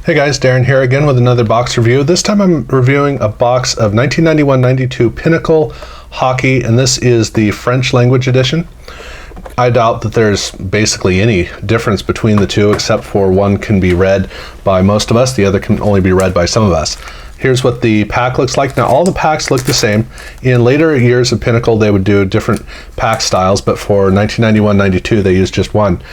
Hey guys, Darren here again with another box review. This time I'm reviewing a box of 1991-92 Pinnacle hockey, and this is the French language edition. I doubt that there's basically any difference between the two, except for one can be read by most of us, the other can only be read by some of us. Here's what the pack looks like. Now, all the packs look the same. In later years of Pinnacle, they would do different pack styles, but for 1991-92, they used just one.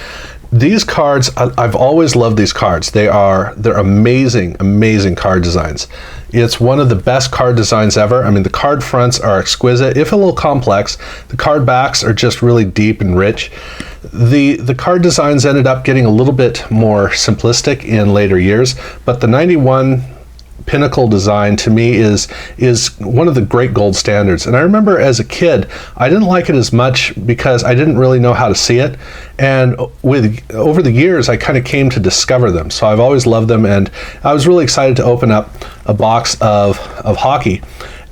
These cards, I've always loved these cards. They're amazing, amazing card designs. It's one of the best card designs ever. I mean, the card fronts are exquisite, if a little complex. The card backs are just really deep and rich. The card designs ended up getting a little bit more simplistic in later years, but the 91 Pinnacle design to me is one of the great gold standards. And I remember as a kid, I didn't like it as much because I didn't really know how to see it. And over the years, I kind of came to discover them. So I've always loved them, and I was really excited to open up a box of hockey.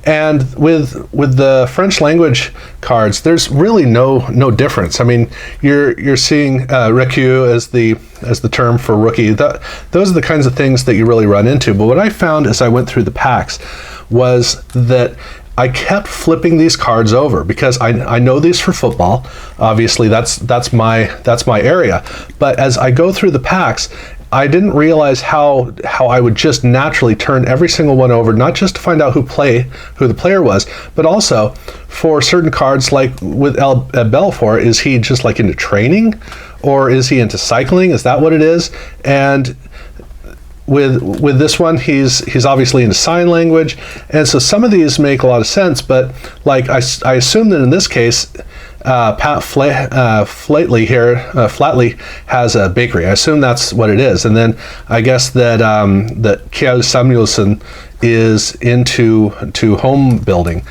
And with the French language cards, there's really no difference. I mean, you're seeing recul as the term for rookie. Those are the kinds of things that you really run into. But what I found as I went through the packs was that I kept flipping these cards over because I know these for football. Obviously, that's my area. But as I go through the packs, I didn't realize how I would just naturally turn every single one over, not just to find out who the player was, but also for certain cards, like with Belfort, is he just like into training, or is he into cycling? Is that what it is? And with this one, he's obviously into sign language, and so some of these make a lot of sense. But like I assume that in this case, Pat Flatley has a bakery. I assume that's what it is. And then I guess that Kjell Samuelson is into home building.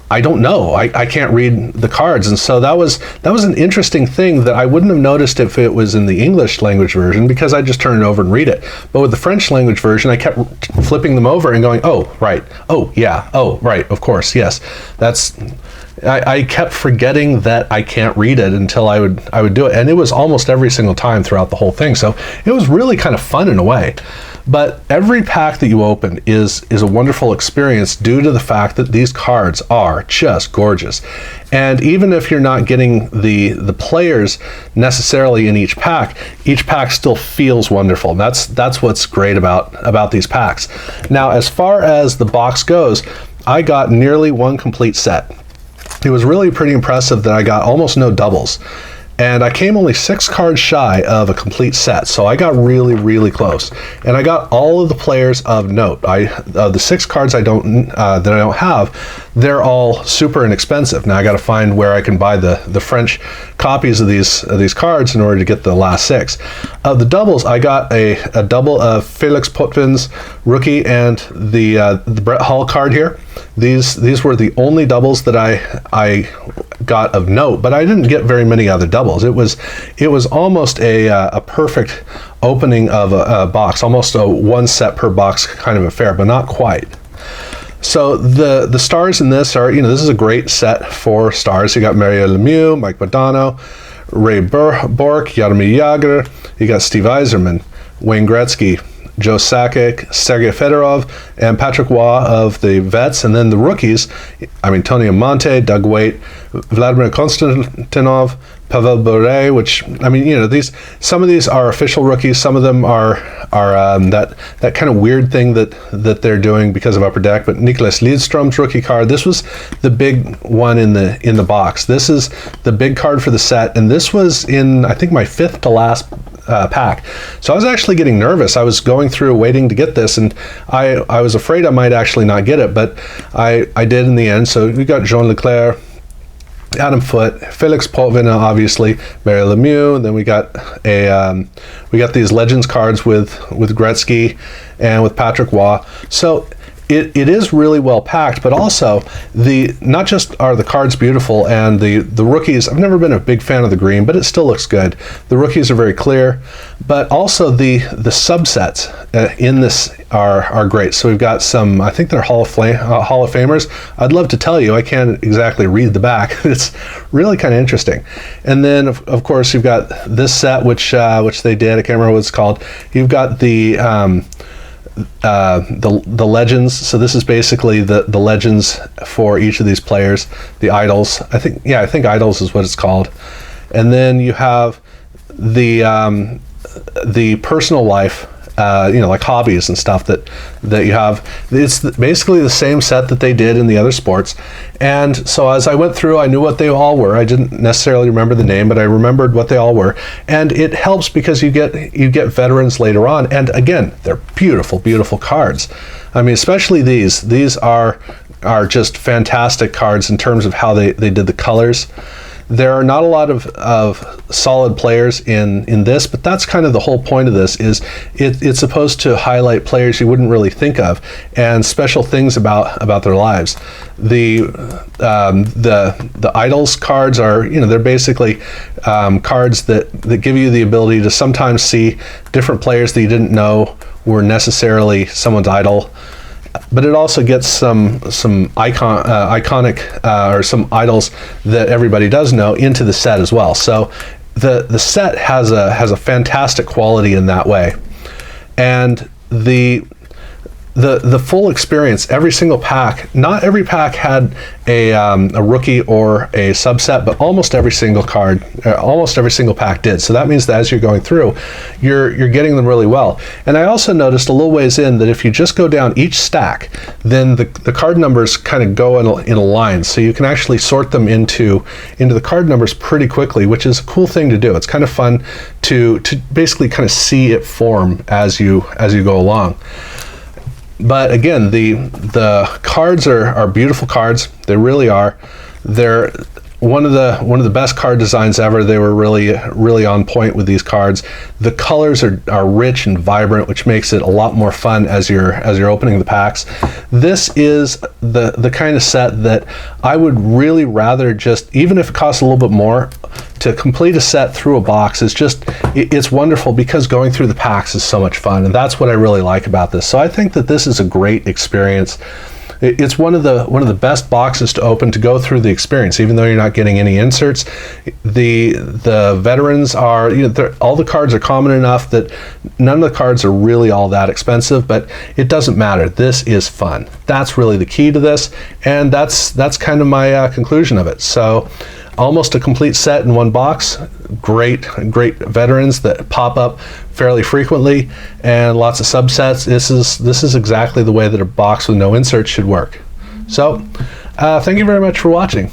I don't know. I can't read the cards, and so that was an interesting thing that I wouldn't have noticed if it was in the English language version, because I just turned it over and read it. But with the French language version, I kept flipping them over and going, oh right, oh yeah, oh right, of course, yes. I kept forgetting that I can't read it until I would do it, and it was almost every single time throughout the whole thing. So it was really kind of fun in a way. But every pack that you open is a wonderful experience due to the fact that these cards are just gorgeous. And even if you're not getting the players necessarily in each pack still feels wonderful. And that's what's great about these packs. Now, as far as the box goes, I got nearly one complete set. It was really pretty impressive that I got almost no doubles. And I came only 6 cards shy of a complete set, so I got really, really close. And I got all of the players of note. The 6 cards that I don't have, they're all super inexpensive. Now I got to find where I can buy the French copies of these cards in order to get the last 6. Of the doubles, I got a double of Felix Potvin's rookie and the Brett Hull card here. These were the only doubles that I got of note, but I didn't get very many other doubles. It was almost a perfect opening of a box, almost a one set per box kind of affair, but not quite. So the stars in this are, this is a great set for stars. You got Mario Lemieux, Mike Modano, Ray Bourque, Jaromir Jagr, you got Steve Yzerman, Wayne Gretzky, Joe Sakic, Sergei Fedorov, and Patrick Waugh of the vets. And then the rookies, Tony Amonte, Doug Waite, Vladimir Konstantinov, Pavel Bure, which, some of these are official rookies. Some of them are that kind of weird thing that they're doing because of Upper Deck. But Nicholas Leadstrom's rookie card, this was the big one in the box. This is the big card for the set, and this was in, I think, my 5th to last pack. So I was actually getting nervous. I was going through waiting to get this, and I was afraid I might actually not get it, but I did in the end. So we got Jean Leclerc, Adam Foote, Felix Potvin, obviously, Mario Lemieux. And then we got these Legends cards with Gretzky and with Patrick Waugh. So it is really well packed, but also not just are the cards beautiful, and the rookies, I've never been a big fan of the green, but it still looks good. The rookies are very clear, but also the subsets in this are great. So we've got some, I think they're Hall of Famers. I'd love to tell you, I can't exactly read the back. It's really kind of interesting. And then of course you've got this set, which they did, I can't remember what it's called. You've got the the legends. So this is basically the legends for each of these players, the idols. I think idols is what it's called. And then you have the personal life, like hobbies and stuff that you have. It's basically the same set that they did in the other sports. And so as I went through, I knew what they all were. I didn't necessarily remember the name, but I remembered what they all were. And it helps because you get veterans later on. And again, they're beautiful, beautiful cards. I mean, especially these. These are just fantastic cards in terms of how they did the colors. There are not a lot of solid players in this, but that's kind of the whole point of this. Is it's supposed to highlight players you wouldn't really think of and special things about their lives. The idols cards are, they're basically cards that give you the ability to sometimes see different players that you didn't know were necessarily someone's idol. But it also gets some iconic or some idols that everybody does know into the set as well. So the set has a fantastic quality in that way, and the full experience, every single pack. Not every pack had a rookie or a subset, but almost every single card, almost every single pack did. So that means that as you're going through, you're getting them really well. And I also noticed a little ways in that if you just go down each stack, then the card numbers kind of go in a line, so you can actually sort them into the card numbers pretty quickly, which is a cool thing to do. It's kind of fun to basically kind of see it form as you go along. But again, the cards are beautiful cards. They really are. They're one of the best card designs ever. They were really on point with these cards. The colors are rich and vibrant, which makes it a lot more fun as you're opening the packs. This is the kind of set that I would really rather just, even if it costs a little bit more, to complete a set through a box is it's wonderful because going through the packs is so much fun, and that's what I really like about this. So I think that this is a great experience. It's one of the best boxes to open to go through the experience, even though you're not getting any inserts. The veterans are, all the cards are common enough that none of the cards are really all that expensive, but it doesn't matter. This is fun. That's really the key to this, and that's kind of my conclusion of it. So almost a complete set in one box. Great veterans that pop up fairly frequently, and lots of subsets. This is exactly the way that a box with no inserts should work. So thank you very much for watching.